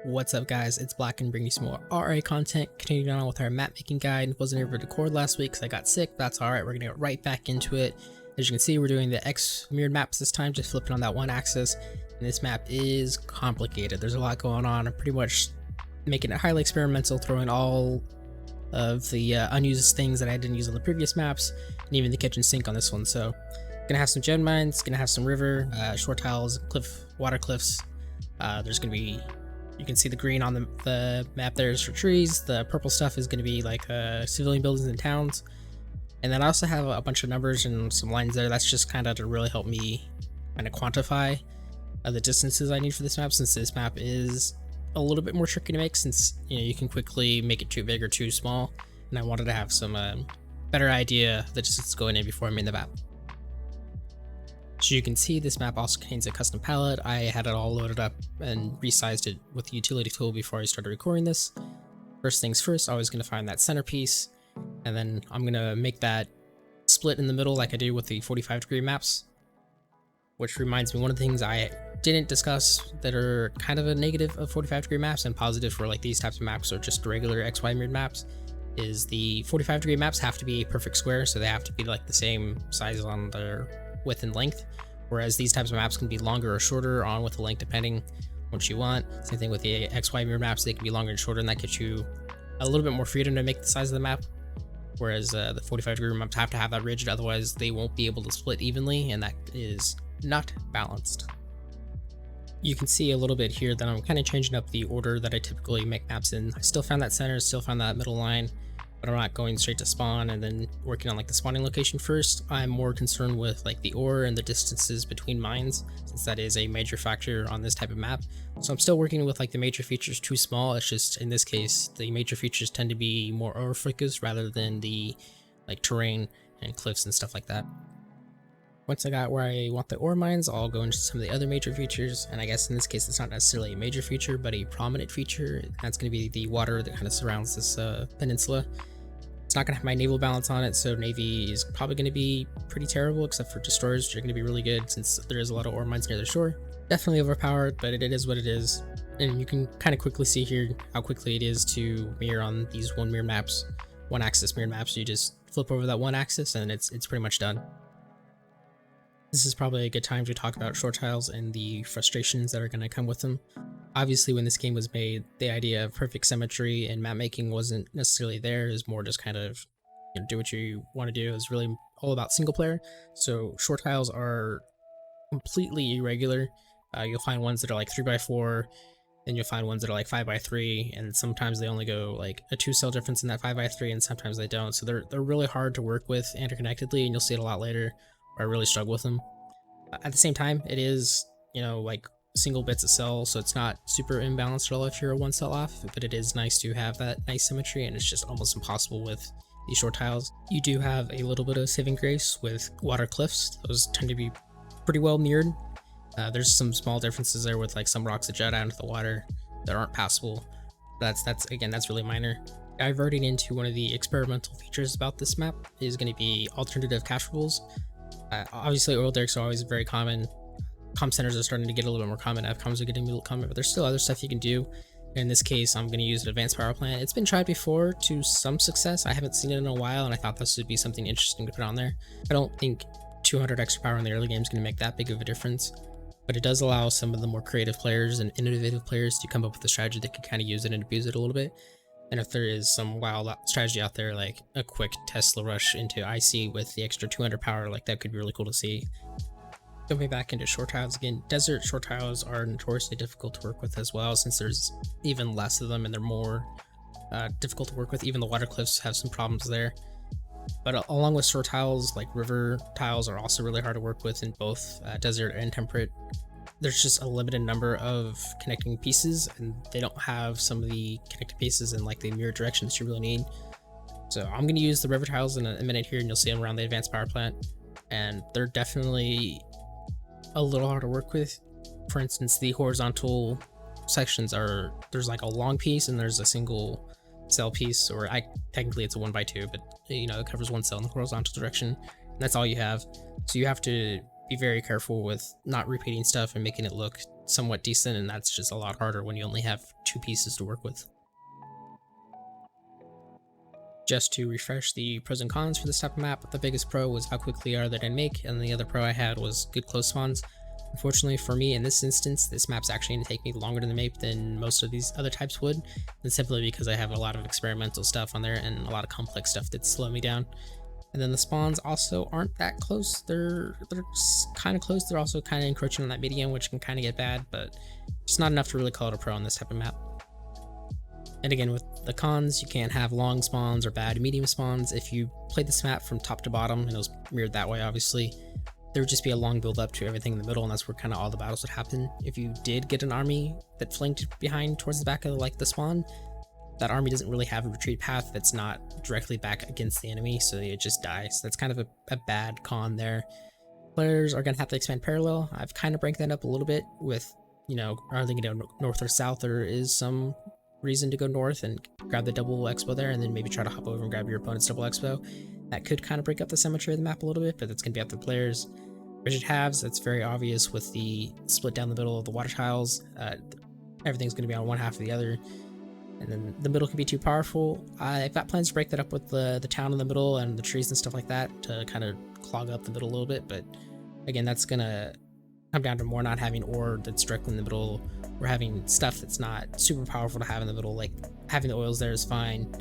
What's up guys, it's Black and bringing you some more ORA content, continuing on with our map making guide. Wasn't able to record last week because I got sick, but that's alright, we're gonna get right back into it. As you can see, we're doing the X mirrored maps this time, just flipping on that one axis, and this map is complicated. There's a lot going on. I'm pretty much making it highly experimental, throwing all of the unused things that I didn't use on the previous maps, and even the kitchen sink on this one. So, gonna have some gem mines, gonna have some river, shore tiles, water cliffs. There's gonna be, you can see the green on the map there is for trees. The purple stuff is going to be like civilian buildings and towns. And then I also have a bunch of numbers and some lines there. That's just kind of to really help me kind of quantify the distances I need for this map, since this map is a little bit more tricky to make, since you can quickly make it too big or too small. And I wanted to have some better idea of the distance going in before I made the map. So you can see this map also contains a custom palette. I had it all loaded up and resized it with the utility tool before I started recording this. First things first, I was going to find that centerpiece, and then I'm going to make that split in the middle like I do with the 45-degree maps. Which reminds me, one of the things I didn't discuss that are kind of a negative of 45-degree maps and positive for like these types of maps or just regular XY mirrored maps is the 45-degree maps have to be a perfect square, so they have to be like the same size on their width and length, whereas these types of maps can be longer or shorter on with the length depending what you want. Same thing with the XY mirror maps, they can be longer and shorter, and that gives you a little bit more freedom to make the size of the map, whereas the 45-degree maps have to have that rigid, otherwise they won't be able to split evenly, and that is not balanced. You can see a little bit here that I'm kind of changing up the order that I typically make maps in. I still found that center, still found that middle line, but I'm not going straight to spawn and then working on like the spawning location first. I'm more concerned with like the ore and the distances between mines, since that is a major factor on this type of map. So I'm still working with like the major features too small. It's just in this case the major features tend to be more ore focused rather than the like terrain and cliffs and stuff like that. Once I got where I want the ore mines, I'll go into some of the other major features, and I guess in this case it's not necessarily a major feature but a prominent feature. That's going to be the water that kind of surrounds this peninsula. It's not going to have my naval balance on it, so navy is probably going to be pretty terrible, except for destroyers, which are going to be really good since there is a lot of ore mines near the shore. Definitely overpowered, but it is what it is. And you can kind of quickly see here how quickly it is to mirror on these one axis mirror maps. You just flip over that one axis and it's pretty much done. This is probably a good time to talk about shore tiles and the frustrations that are going to come with them. Obviously, when this game was made, the idea of perfect symmetry and map making wasn't necessarily there. It was more just kind of, do what you want to do. It's really all about single player. So shore tiles are completely irregular. You'll find ones that are like 3x4, then you'll find ones that are like 5x3, and sometimes they only go like a 2-cell difference in that 5x3, and sometimes they don't. So they're really hard to work with interconnectedly, and you'll see it a lot later where I really struggle with them. At the same time, it is, like single bits of cell, so it's not super imbalanced at all if you're a 1 cell off, but it is nice to have that nice symmetry, and it's just almost impossible with these shore tiles. You do have a little bit of saving grace with water cliffs. Those tend to be pretty well mirrored. There's some small differences there with like some rocks that jut out into the water that aren't passable. That's really minor. Diverting into one of the experimental features about this map is going to be alternative cachables. Obviously oil derricks are always very common. Comm centers are starting to get a little bit more common. FCOMs are getting a little common, but there's still other stuff you can do. In this case, I'm going to use an advanced power plant. It's been tried before to some success. I haven't seen it in a while, and I thought this would be something interesting to put on there. I don't think 200 extra power in the early game is going to make that big of a difference, but it does allow some of the more creative players and innovative players to come up with a strategy that can kind of use it and abuse it a little bit. And if there is some wild strategy out there, like a quick Tesla rush into IC with the extra 200 power, like that could be really cool to see. Jumping back into shore tiles again, desert shore tiles are notoriously difficult to work with as well, since there's even less of them and they're more difficult to work with. Even the water cliffs have some problems there. But along with shore tiles, like river tiles are also really hard to work with in both desert and temperate. There's just a limited number of connecting pieces, and they don't have some of the connected pieces in like the mirror directions you really need. So I'm going to use the river tiles in a minute here, and you'll see them around the advanced power plant, and they're definitely a little hard to work with. For instance, the horizontal sections there's like a long piece and there's a single cell piece, or technically it's a 1x2, but it covers 1 cell in the horizontal direction, and that's all you have. So you have to be very careful with not repeating stuff and making it look somewhat decent, and that's just a lot harder when you only have 2 pieces to work with. Just to refresh the pros and cons for this type of map, the biggest pro was how quickly are they to make, and the other pro I had was good close spawns. Unfortunately for me in this instance, this map's actually going to take me longer to make than most of these other types would, and simply because I have a lot of experimental stuff on there and a lot of complex stuff that's slowing me down. And then the spawns also aren't that close. They're kind of close. They're also kind of encroaching on that medium, which can kind of get bad, but it's not enough to really call it a pro on this type of map. And again, with the cons, you can't have long spawns or bad medium spawns. If you played this map from top to bottom, and it was mirrored that way obviously, there would just be a long build up to everything in the middle, and that's where kind of all the battles would happen. If you did get an army that flanked behind towards the back of like the spawn, that army doesn't really have a retreat path that's not directly back against the enemy, so it just dies. That's kind of a bad con there. Players are going to have to expand parallel. I've kind of break that up a little bit with, you know, are they going to go north or south? There is some reason to go north and grab the double expo there, and then maybe try to hop over and grab your opponent's double expo. That could kind of break up the symmetry of the map a little bit, but that's going to be up to the players. Rigid halves, that's very obvious with the split down the middle of the water tiles. Everything's going to be on one half or the other, and then the middle can be too powerful. I've got plans to break that up with the town in the middle and the trees and stuff like that to kind of clog up the middle a little bit, but again, that's going to come down to more not having ore that's directly in the middle, or having stuff that's not super powerful to have in the middle. Like having the oils there is fine.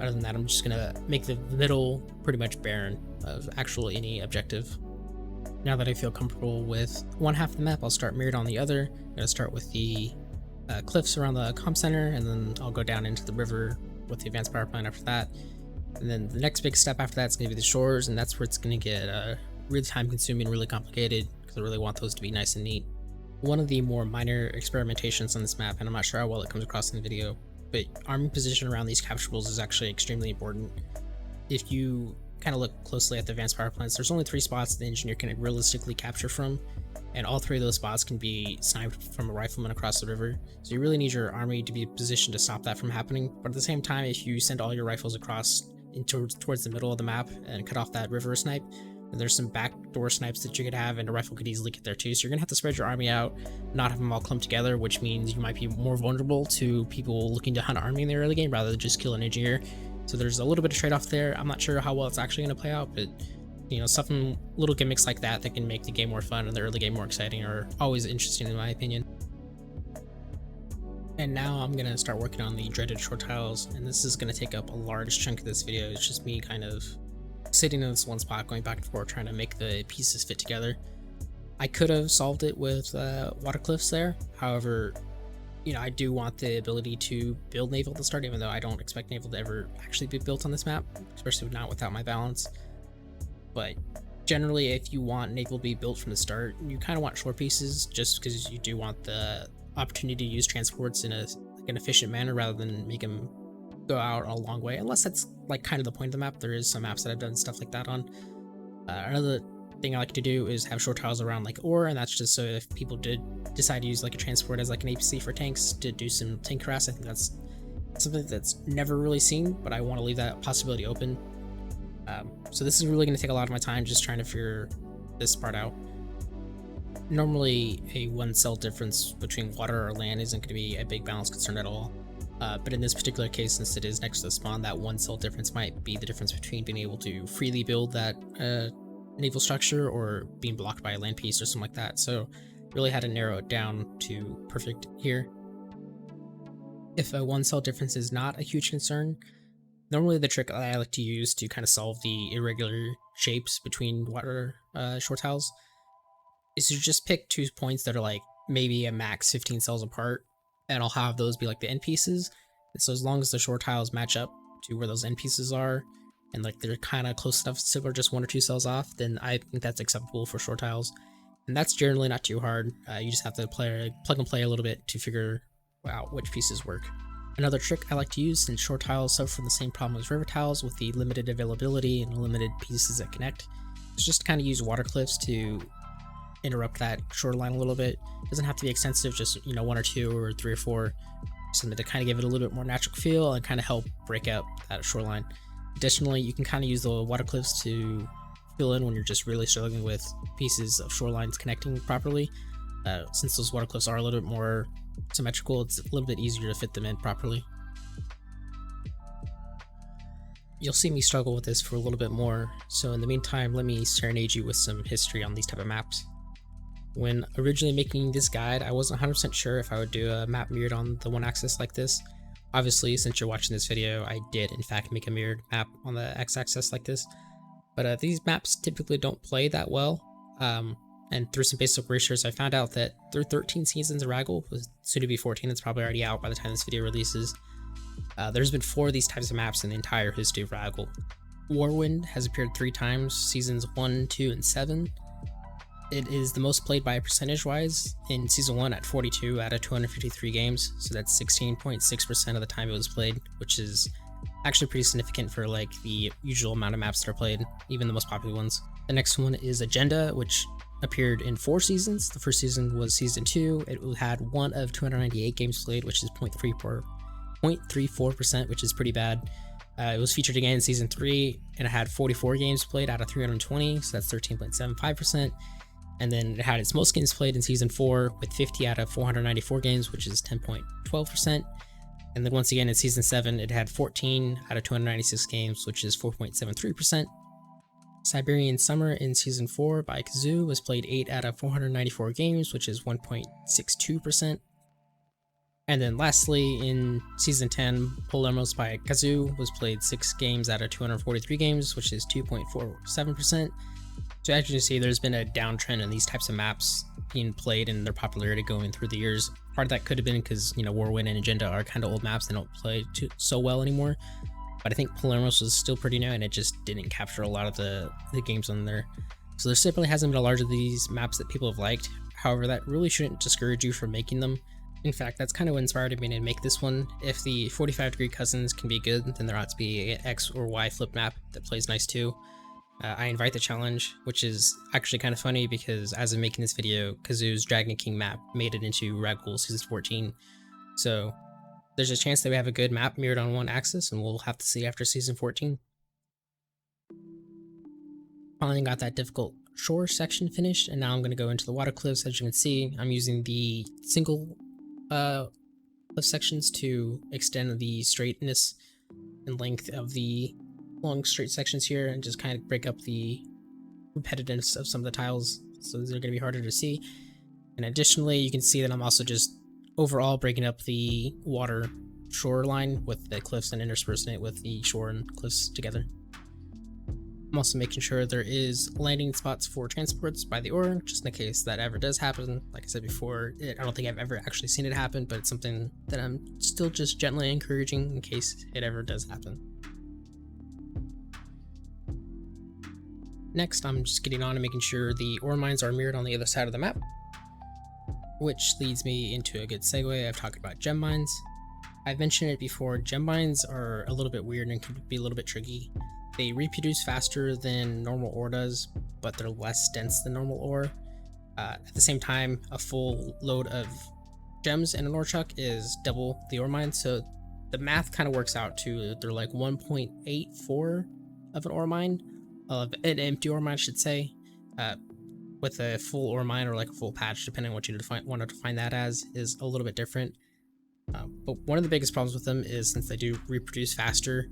Other than that, I'm just gonna make the middle pretty much barren of actual any objective. Now that I feel comfortable with one half of the map, I'll start mirrored on the other. I'm gonna start with the cliffs around the comm center, and then I'll go down into the river with the advanced power plant after that. And then the next big step after that is gonna be the shores, and that's where it's gonna get really time consuming, really complicated, because I really want those to be nice and neat. One of the more minor experimentations on this map, and I'm not sure how well it comes across in the video, but arming position around these capturables is actually extremely important. If you kind of look closely at the advanced power plants, there's only 3 spots the engineer can realistically capture from, and all 3 of those spots can be sniped from a rifleman across the river. So you really need your army to be positioned to stop that from happening. But at the same time, if you send all your rifles across towards the middle of the map and cut off that river snipe, and there's some backdoor snipes that you could have, and a rifle could easily get there too. So you're gonna have to spread your army out, not have them all clumped together, which means you might be more vulnerable to people looking to hunt army in the early game rather than just kill an engineer. So there's a little bit of trade-off there. I'm not sure how well it's actually gonna play out, but you know, something little gimmicks like that can make the game more fun and the early game more exciting are always interesting in my opinion. And now I'm gonna start working on the dreaded short tiles, and this is gonna take up a large chunk of this video. It's just me kind of sitting in this one spot, going back and forth, trying to make the pieces fit together. I could have solved it with water cliffs there. However, you know, I do want the ability to build naval to start, even though I don't expect naval to ever actually be built on this map, especially not without my balance. But generally, if you want naval to be built from the start, you kind of want short pieces, just because you do want the opportunity to use transports in an efficient manner rather than make them go out a long way, unless that's like kind of the point of the map. There is some maps that I've done stuff like that on. Another thing I like to do is have short tiles around like ORA, and that's just so if people did decide to use like a transport as like an APC for tanks to do some tank harass. I think that's something that's never really seen, but I want to leave that possibility open. So this is really going to take a lot of my time just trying to figure this part out. Normally a 1 cell difference between water or land isn't going to be a big balance concern at all. But in this particular case, since it is next to the spawn, that 1 cell difference might be the difference between being able to freely build that naval structure or being blocked by a land piece or something like that. So really had to narrow it down to perfect here. If a 1 cell difference is not a huge concern, normally the trick I like to use to kind of solve the irregular shapes between water short tiles is to just pick 2 points that are like maybe a max 15 cells apart, and I'll have those be like the end pieces. And so as long as the short tiles match up to where those end pieces are, and like they're kind of close enough to or just 1 or 2 cells off, then I think that's acceptable for short tiles. And that's generally not too hard. You just have to plug and play a little bit to figure out which pieces work. Another trick I like to use, since short tiles suffer from the same problem as river tiles with the limited availability and limited pieces that connect, is just to kind of use water cliffs to interrupt that shoreline a little bit. It doesn't have to be extensive, just 1 or 2 or 3 or 4, something to kind of give it a little bit more natural feel and kind of help break up that shoreline. Additionally, you can kind of use the water cliffs to fill in when you're just really struggling with pieces of shorelines connecting properly. Since those water cliffs are a little bit more symmetrical, it's a little bit easier to fit them in properly. You'll see me struggle with this for a little bit more, so in the meantime, let me serenade you with some history on these type of maps. When originally making this guide, I wasn't 100% sure if I would do a map mirrored on the one axis like this. Obviously, since you're watching this video, I did in fact make a mirrored map on the x-axis like this. But these maps typically don't play that well. And through some basic research, I found out that through 13 seasons of Raggle, was soon to be 14, it's probably already out by the time this video releases. There's been 4 of these types of maps in the entire history of Raggle. Warwind has appeared 3 times, seasons 1, 2, and 7. It is the most played by percentage-wise in season 1 at 42 out of 253 games, so that's 16.6% of the time it was played, which is actually pretty significant for like the usual amount of maps that are played, even the most popular ones. The next one is Agenda, which appeared in 4 seasons. The first season was season 2. It had 1 of 298 games played, which is 0.34%, which is pretty bad. It was featured again in season 3, and it had 44 games played out of 320, so that's 13.75%. And then it had its most games played in season 4 with 50 out of 494 games, which is 10.12%. And then once again in season 7, it had 14 out of 296 games, which is 4.73%. Siberian Summer in season 4 by Kazoo was played 8 out of 494 games, which is 1.62%. And then lastly, in season 10, Polarmos by Kazoo was played 6 games out of 243 games, which is 2.47%. So as you can see, there's been a downtrend in these types of maps being played and their popularity going through the years. Part of that could have been because, you know, Warwind and Agenda are kind of old maps, they don't play so well anymore. But I think Palermo's was still pretty new and it just didn't capture a lot of the games on there. So there simply hasn't been a large of these maps that people have liked. However, that really shouldn't discourage you from making them. In fact, that's kind of what inspired me to make this one. If the 45-degree cousins can be good, then there ought to be an X or Y flip map that plays nice too. I invite the challenge, which is actually kind of funny because as of making this video, Kazoo's Dragon King map made it into Raggle Season 14. So there's a chance that we have a good map mirrored on one axis, and we'll have to see after Season 14. Finally got that difficult shore section finished, and now I'm going to go into the water cliffs. As you can see, I'm using the single cliff sections to extend the straightness and length of the long straight sections here and just kind of break up the repetitiveness of some of the tiles, so these are going to be harder to see. And additionally, you can see that I'm also just overall breaking up the water shoreline with the cliffs and interspersing it with the shore and cliffs together. I'm also making sure there is landing spots for transports by the ORA, just in case that ever does happen. Like I said before, I don't think I've ever actually seen it happen, but it's something that I'm still just gently encouraging in case it ever does happen. Next, I'm just getting on and making sure the ore mines are mirrored on the other side of the map, which leads me into a good segue. I've talked about gem mines. I've mentioned it before, gem mines are a little bit weird and can be a little bit tricky. They reproduce faster than normal ore does, but they're less dense than normal ore. At the same time, a full load of gems in an ore truck is double the ore mine, so the math kind of works out to they're like 1.84 of an ore mine, of an empty ore mine I should say, with a full ore mine or like a full patch, depending on what you want to define that as, is a little bit different. But one of the biggest problems with them is since they do reproduce faster,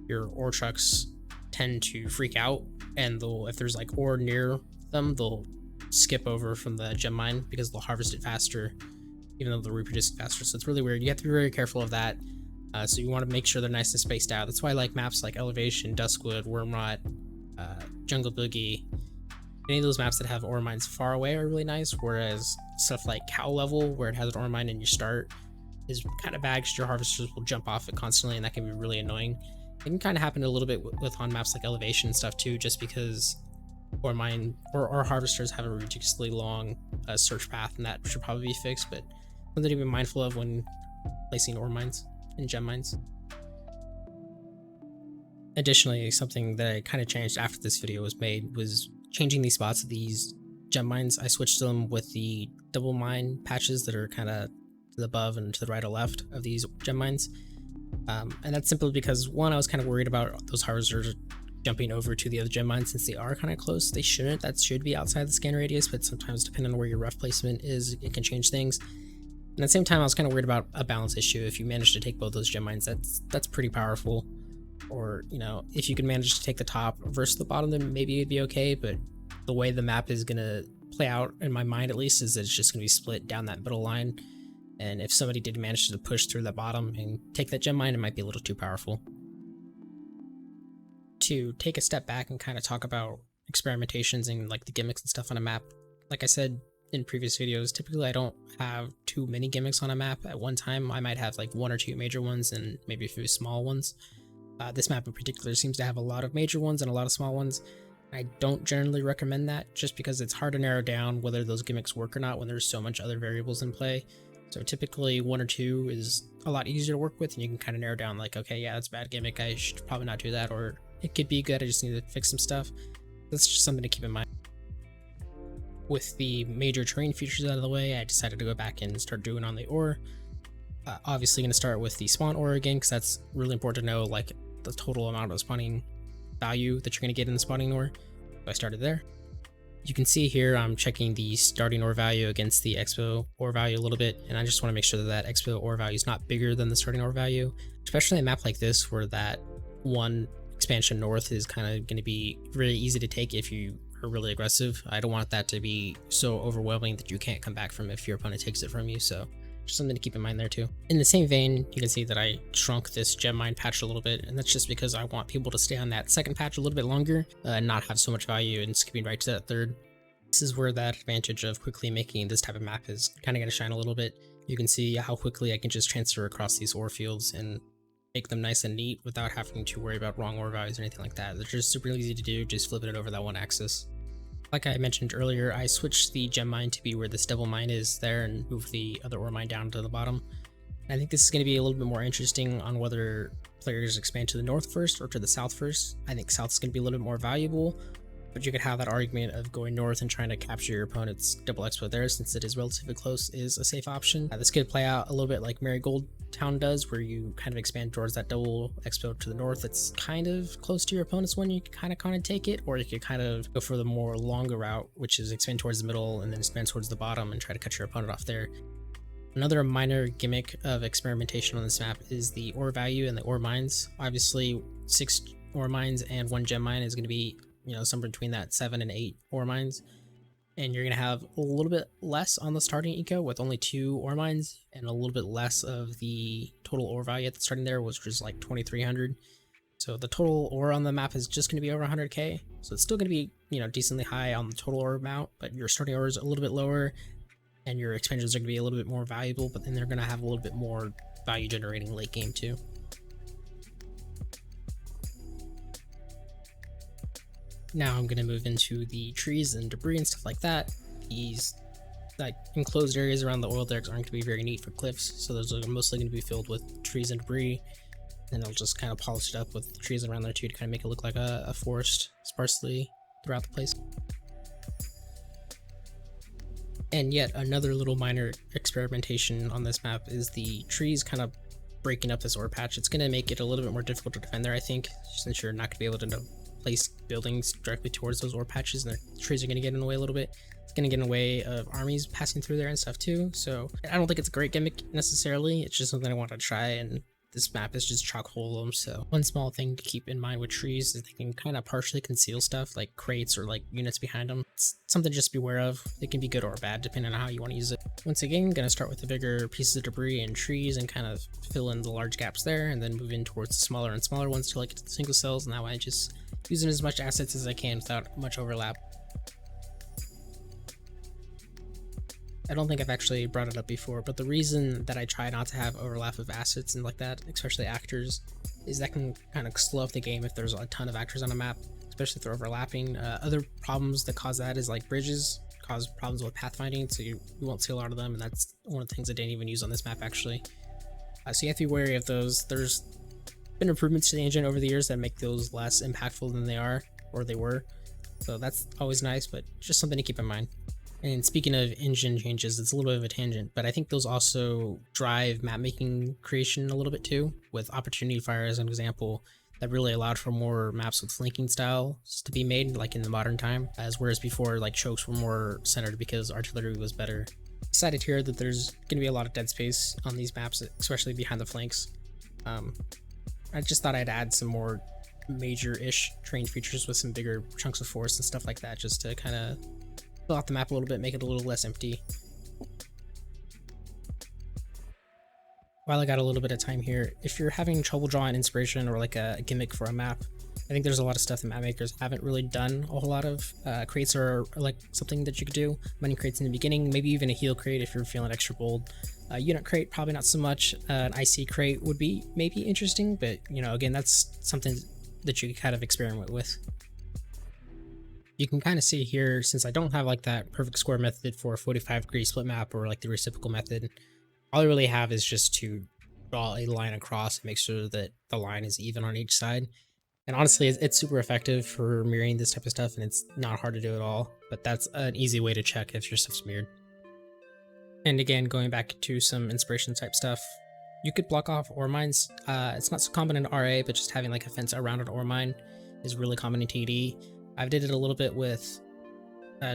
your ore trucks tend to freak out, and if there's like ore near them, they'll skip over from the gem mine because they'll harvest it faster, even though they're reproducing faster. So it's really weird. You have to be very careful of that. So you want to make sure they're nice and spaced out. That's why I like maps like Elevation, Duskwood, Wormrot, Jungle Boogie. Any of those maps that have ore mines far away are really nice, whereas stuff like Cow Level, where it has an ore mine and you start, is kind of bad because your harvesters will jump off it constantly, and that can be really annoying. It can kind of happen a little bit with on maps like Elevation and stuff too, just because ore mine or harvesters have a ridiculously long search path, and that should probably be fixed, but something to be mindful of when placing ore mines and gem mines. Additionally, something that I kind of changed after this video was made was changing the spots of these gem mines. I switched them with the double mine patches that are kind of to the above and to the right or left of these gem mines. And that's simply because, one, I was kind of worried about those harvesters jumping over to the other gem mines since they are kind of close. They shouldn't. That should be outside the scan radius, but sometimes depending on where your rough placement is, it can change things. And at the same time, I was kind of worried about a balance issue. If you manage to take both those gem mines, that's pretty powerful. Or, you know, if you can manage to take the top versus the bottom, then maybe it'd be okay. But the way the map is gonna play out, in my mind at least, is that it's just gonna be split down that middle line. And if somebody did manage to push through that bottom and take that gem mine, it might be a little too powerful. To take a step back and kind of talk about experimentations and like the gimmicks and stuff on a map, like I said in previous videos, typically I don't have too many gimmicks on a map at one time. I might have like 1 or 2 major ones and maybe a few small ones. This map in particular seems to have a lot of major ones and a lot of small ones. I don't generally recommend that just because it's hard to narrow down whether those gimmicks work or not when there's so much other variables in play. So typically 1 or 2 is a lot easier to work with, and you can kind of narrow down like, okay, yeah, that's a bad gimmick, I should probably not do that, or it could be good, I just need to fix some stuff. That's just something to keep in mind. With the major terrain features out of the way, I decided to go back and start doing on the ORA. Obviously going to start with the spawn ORA again, because that's really important to know, like the total amount of spawning value that you're going to get in the spawning ORA. So I started there. You can see here I'm checking the starting ORA value against the expo ORA value a little bit, and I just want to make sure that that expo ORA value is not bigger than the starting ORA value, especially a map like this where that one expansion north is kind of going to be really easy to take if you are really aggressive. I don't want that to be so overwhelming that you can't come back from if your opponent takes it from you, so just something to keep in mind there too. In the same vein, you can see that I shrunk this gem mine patch a little bit, and that's just because I want people to stay on that second patch a little bit longer and not have so much value and skipping right to that third. This is where that advantage of quickly making this type of map is kind of going to shine a little bit. You can see how quickly I can just transfer across these ore fields and make them nice and neat without having to worry about wrong ore values or anything like that. They're just super easy to do, just flipping it over that one axis. Like I mentioned earlier, I switched the gem mine to be where this devil mine is there and moved the other ore mine down to the bottom. I think this is going to be a little bit more interesting on whether players expand to the north first or to the south first. I think south is going to be a little bit more valuable, but you could have that argument of going north and trying to capture your opponent's double expo there, since it is relatively close, is a safe option. This could play out a little bit like Marigold Town does, where you kind of expand towards that double expo to the north that's kind of close to your opponent's one. You can kind of take it, or you could kind of go for the more longer route, which is expand towards the middle and then expand towards the bottom and try to cut your opponent off there. Another minor gimmick of experimentation on this map is the ore value and the ore mines. Obviously 6 ore mines and 1 gem mine is going to be, you know, somewhere between that 7 and 8 ore mines, and you're going to have a little bit less on the starting eco with only 2 ore mines and a little bit less of the total ore value at the starting there, which was like 2300. So the total ore on the map is just going to be over 100k, so it's still going to be, you know, decently high on the total ore amount, but your starting ore is a little bit lower and your expansions are going to be a little bit more valuable, but then they're going to have a little bit more value generating late game too. Now I'm going to move into the trees and debris and stuff like that. These like enclosed areas around the oil derricks aren't going to be very neat for cliffs, so those are mostly going to be filled with trees and debris, and I'll just kind of polish it up with the trees around there too to kind of make it look like a forest sparsely throughout the place. And yet another little minor experimentation on this map is the trees kind of breaking up this ore patch. It's going to make it a little bit more difficult to defend there, I think, since you're not going to be able to place buildings directly towards those ore patches, and the trees are going to get in the way a little bit. It's going to get in the way of armies passing through there and stuff too, so I don't think it's a great gimmick necessarily. It's just something I want to try, and this map is just chock full of them. So one small thing to keep in mind with trees is they can kind of partially conceal stuff like crates or like units behind them. It's something just to be aware of. They can be good or bad depending on how you want to use it. Once again, I'm going to start with the bigger pieces of debris and trees and kind of fill in the large gaps there, and then move in towards the smaller and smaller ones till I get to the single cells, and that way I just using as much assets as I can without much overlap. I don't think I've actually brought it up before, but the reason that I try not to have overlap of assets and like that, especially actors, is that can kind of slow up the game if there's a ton of actors on a map, especially if they're overlapping. Other problems that cause that is like bridges cause problems with pathfinding, so you won't see a lot of them, and that's one of the things I didn't even use on this map actually. So you have to be wary of those. There's been improvements to the engine over the years that make those less impactful than they are, or they were, so that's always nice, but just something to keep in mind. And speaking of engine changes, it's a little bit of a tangent, but I think those also drive map making creation a little bit too, with Opportunity Fire as an example. that really allowed for more maps with flanking styles to be made, like in the modern time, as whereas before like chokes were more centered because artillery was better. Decided here that there's going to be a lot of dead space on these maps, especially behind the flanks. I just thought I'd add some more major-ish terrain features with some bigger chunks of forest and stuff like that, just to kind of fill out the map a little bit, make it a little less empty. While I got a little bit of time here, if you're having trouble drawing inspiration or like a gimmick for a map, I think there's a lot of stuff that map makers haven't really done a whole lot of. Crates are like something that you could do. Mining crates in the beginning, maybe even a heal crate if you're feeling extra bold. Unit crate, probably not so much. An IC crate would be maybe interesting, but you know, again, that's something that you can kind of experiment with. You can kind of see here, since I don't have like that perfect square method for a 45-degree split map or like the reciprocal method, all I really have is just to draw a line across and make sure that the line is even on each side. And honestly, it's super effective for mirroring this type of stuff, and it's not hard to do at all, but that's an easy way to check if your stuff's mirrored. And again, going back to some inspiration type stuff, you could block off ore mines. It's not so common in RA, but just having like a fence around an ore mine is really common in TD. I've did it a little bit with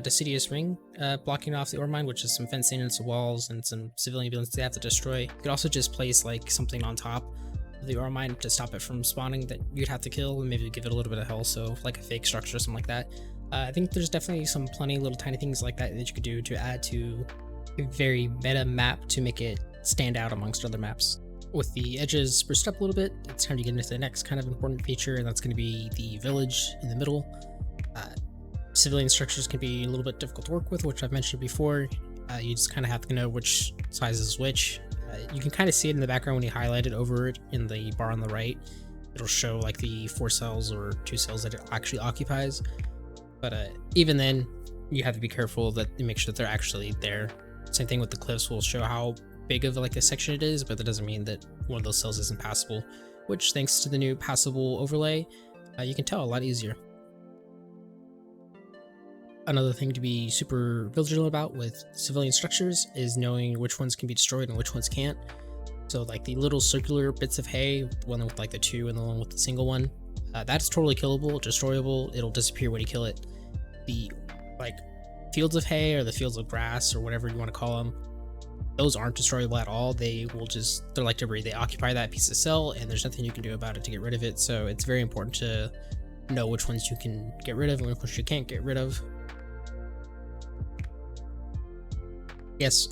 Deciduous Ring, blocking off the ore mine, which is some fencing and some walls and some civilian buildings they have to destroy. You could also just place like something on top of the ore mine to stop it from spawning that you'd have to kill, and maybe give it a little bit of health, so like a fake structure or something like that. I think there's definitely some plenty little tiny things like that that you could do to add to a very meta map to make it stand out amongst other maps. With the edges spruced up a little bit, it's time to get into the next kind of important feature, and that's going to be the village in the middle. Civilian structures can be a little bit difficult to work with, which I've mentioned before. You just kind of have to know which size is which. You can kind of see it in the background when you highlight it over it in the bar on the right. It'll show like the 4 cells or 2 cells that it actually occupies. But even then, you have to be careful that you make sure that they're actually there. Same thing with the cliffs, will show how big of like a section it is, but that doesn't mean that one of those cells isn't passable, which thanks to the new passable overlay, you can tell a lot easier. Another thing to be super vigilant about with civilian structures is knowing which ones can be destroyed and which ones can't. So like the little circular bits of hay, the one with like the 2 and the one with the single one, that's totally killable, destroyable, it'll disappear when you kill it. The like fields of hay or the fields of grass or whatever you want to call them, those aren't destroyable at all. They will just, they're like debris, they occupy that piece of cell and there's nothing you can do about it to get rid of it. So it's very important to know which ones you can get rid of and which ones you can't get rid of. Yes,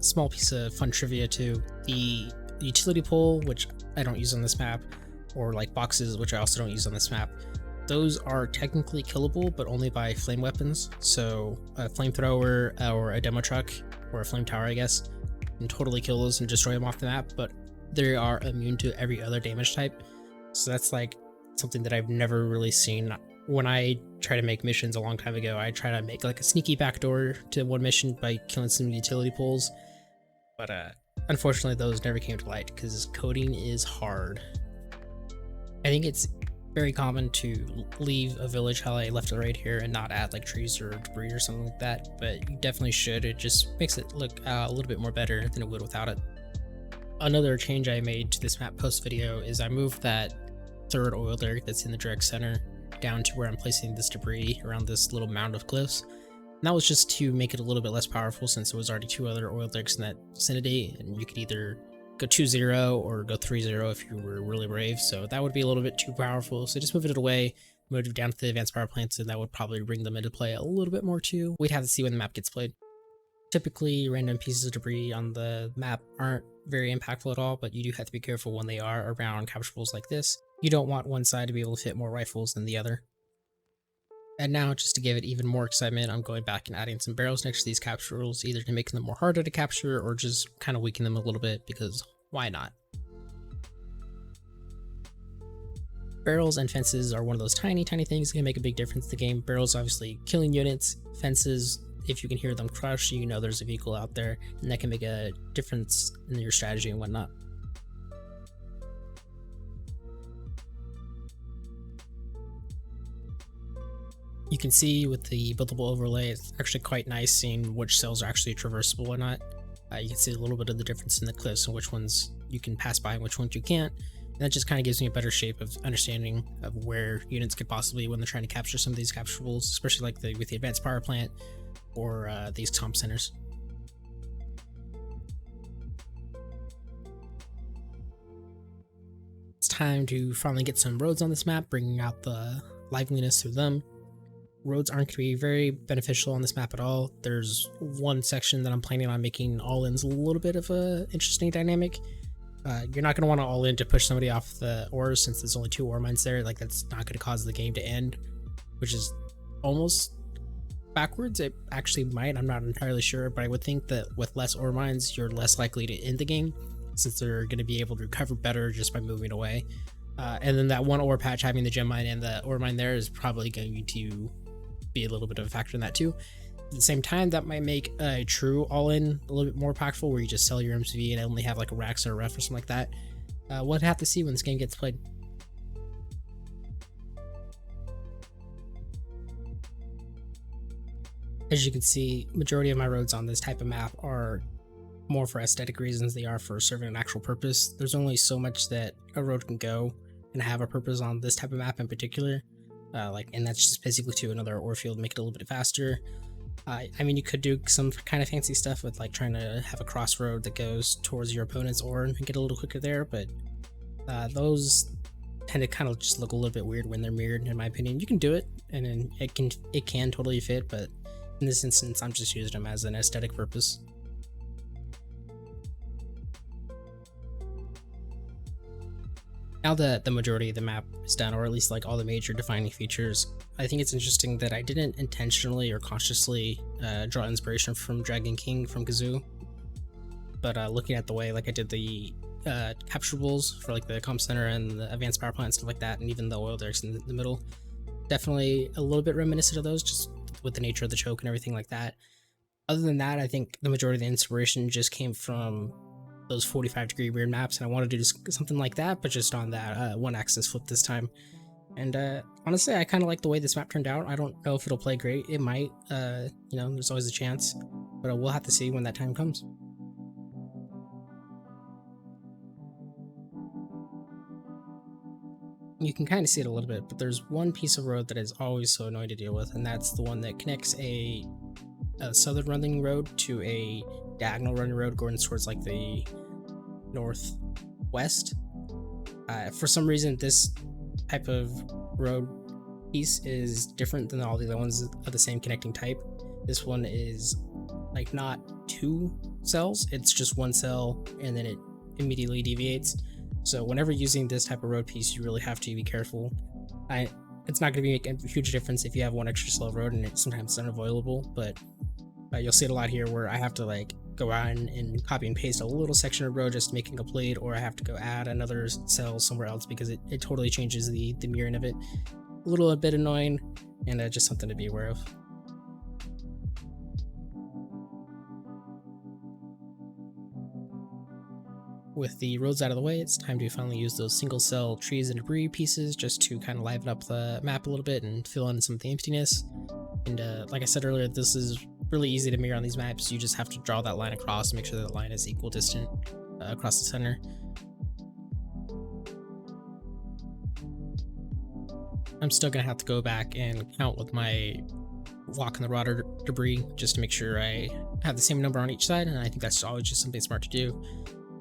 small piece of fun trivia too. The utility pole, which I don't use on this map, or like boxes, which I also don't use on this map, those are technically killable, but only by flame weapons. So a flamethrower or a demo truck or a flame tower, I guess, can totally kill those and destroy them off the map, but they are immune to every other damage type. So that's like something that I've never really seen. When I try to make missions a long time ago, I try to make like a sneaky backdoor to one mission by killing some utility poles, but unfortunately those never came to light because coding is hard. I think it's very common to leave a village how I left it right here and not add like trees or debris or something like that, but you definitely should. It just makes it look a little bit more better than it would without it. Another change I made to this map post video is I moved that 3rd oil derrick that's in the direct center down to where I'm placing this debris around this little mound of cliffs. And that was just to make it a little bit less powerful, since there was already 2 other oil derricks in that vicinity, and you could either go 2-0 or go 3-0 if you were really brave. So that would be a little bit too powerful. So just moved it away, moved it down to the advanced power plants, and that would probably bring them into play a little bit more too. We'd have to see when the map gets played. Typically, random pieces of debris on the map aren't very impactful at all, but you do have to be careful when they are around capturables like this. You don't want one side to be able to fit more rifles than the other. And now, just to give it even more excitement, I'm going back and adding some barrels next to these capturables, either to make them more harder to capture or just kind of weaken them a little bit, because why not? Barrels and fences are one of those tiny things that can make a big difference in the game. Barrels obviously killing units, fences, if you can hear them crush, you know there's a vehicle out there, and that can make a difference in your strategy and whatnot. You can see with the buildable overlay, it's actually quite nice seeing which cells are actually traversable or not. You can see a little bit of the difference in the cliffs and which ones you can pass by and which ones you can't. And that just kind of gives me a better shape of understanding of where units could possibly be when they're trying to capture some of these capturables, especially like with the advanced power plant or these comp centers. It's time to finally get some roads on this map, bringing out the liveliness through them. Roads aren't going to be very beneficial on this map at all. There's one section that I'm planning on making all-ins a little bit of a interesting dynamic. You're not going to want to all-in to push somebody off the ores since there's only 2 ore mines there. Like, that's not going to cause the game to end, which is almost backwards. It actually might, I'm not entirely sure, but I would think that with less ore mines, you're less likely to end the game since they're going to be able to recover better just by moving away. And then that one ore patch having the gem mine and the ore mine there is probably going to be a little bit of a factor in that too. At the same time, that might make a true all-in a little bit more impactful, where you just sell your MCV and only have like a Rax or a Ref or something like that. We'll have to see when this game gets played. As you can see, majority of my roads on this type of map are more for aesthetic reasons they are for serving an actual purpose. There's only so much that a road can go and have a purpose on this type of map in particular. And that's just basically to another ore field, make it a little bit faster. I mean, you could do some kind of fancy stuff with like trying to have a crossroad that goes towards your opponent's ore and get a little quicker there, but those tend to kind of just look a little bit weird when they're mirrored, in my opinion. You can do it, and then it can totally fit, but in this instance, I'm just using them as an aesthetic purpose. Now that the majority of the map is done, or at least like all the major defining features, I think it's interesting that I didn't intentionally or consciously draw inspiration from Dragon King from Kazoo, but looking at the way like I did the capturables for like the comp center and the advanced power plant and stuff like that, and even the oil derricks in the middle, definitely a little bit reminiscent of those, just with the nature of the choke and everything like that. Other than that, I think the majority of the inspiration just came from those 45-degree weird maps, and I wanted to do something like that, but just on that one axis flip this time. And honestly, I kind of like the way this map turned out. I don't know if it'll play great. It might, there's always a chance, but we'll have to see when that time comes. You can kind of see it a little bit, but there's one piece of road that is always so annoying to deal with, and that's the one that connects a southern running road to a diagonal running road going towards like the northwest. For some reason, this type of road piece is different than all the other ones of the same connecting type. This one is like not 2 cells, it's just 1 cell, and then it immediately deviates. So whenever using this type of road piece, you really have to be careful. It's not going to make a huge difference if you have 1 extra cell of road, and it's sometimes unavoidable, but you'll see it a lot here where I have to like go out and copy and paste a little section of road just to make it complete, or I have to go add another cell somewhere else because it totally changes the mirroring of it. A little bit annoying, and just something to be aware of. With the roads out of the way, it's time to finally use those single cell trees and debris pieces just to kind of liven up the map a little bit and fill in some of the emptiness. And like I said earlier, this is really easy to mirror on these maps. You just have to draw that line across and make sure that line is equal distant across the center. I'm still gonna have to go back and count with my walk in the water debris just to make sure I have the same number on each side, and I think that's always just something smart to do.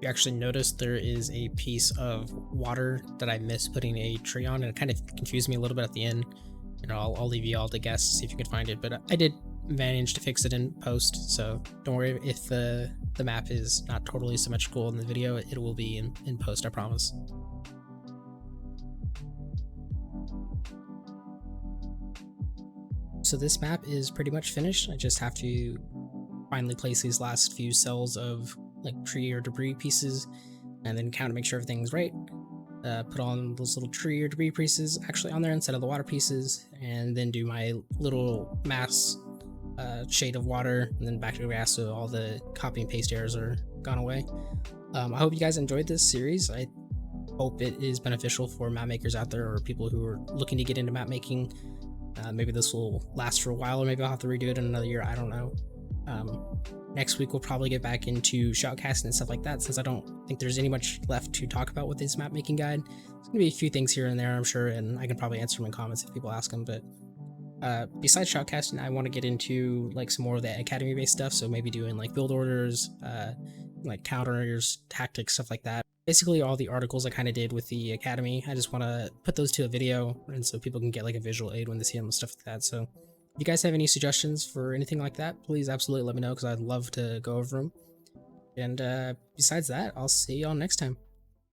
You actually notice there is a piece of water that I missed putting a tree on, and it kind of confused me a little bit at the end. You know, I'll leave you all to guess, see if you can find it, but I did manage to fix it in post, so don't worry if the map is not totally symmetrical in the video. It will be in post, I promise. So this map is pretty much finished. I just have to finally place these last few cells of like tree or debris pieces and then count to make sure everything's right. Put on those little tree or debris pieces actually on there instead of the water pieces, and then do my little mass shade of water, and then back to grass so all the copy and paste errors are gone away. I hope you guys enjoyed this series. I hope it is beneficial for map makers out there or people who are looking to get into map making. Maybe this will last for a while, or maybe I'll have to redo it in another year, I don't know. Next week we'll probably get back into shoutcasting and stuff like that, since I don't think there's any much left to talk about with this map making guide. There's gonna be a few things here and there, I'm sure, and I can probably answer them in comments if people ask them. But besides shoutcasting, I want to get into like some more of the academy based stuff, so maybe doing like build orders, like counters, tactics, stuff like that. Basically all the articles I kind of did with the academy, I just want to put those to a video, and so people can get like a visual aid when they see them and stuff like that. So if you guys have any suggestions for anything like that, please absolutely let me know, because I'd love to go over them. And besides that, I'll see y'all next time.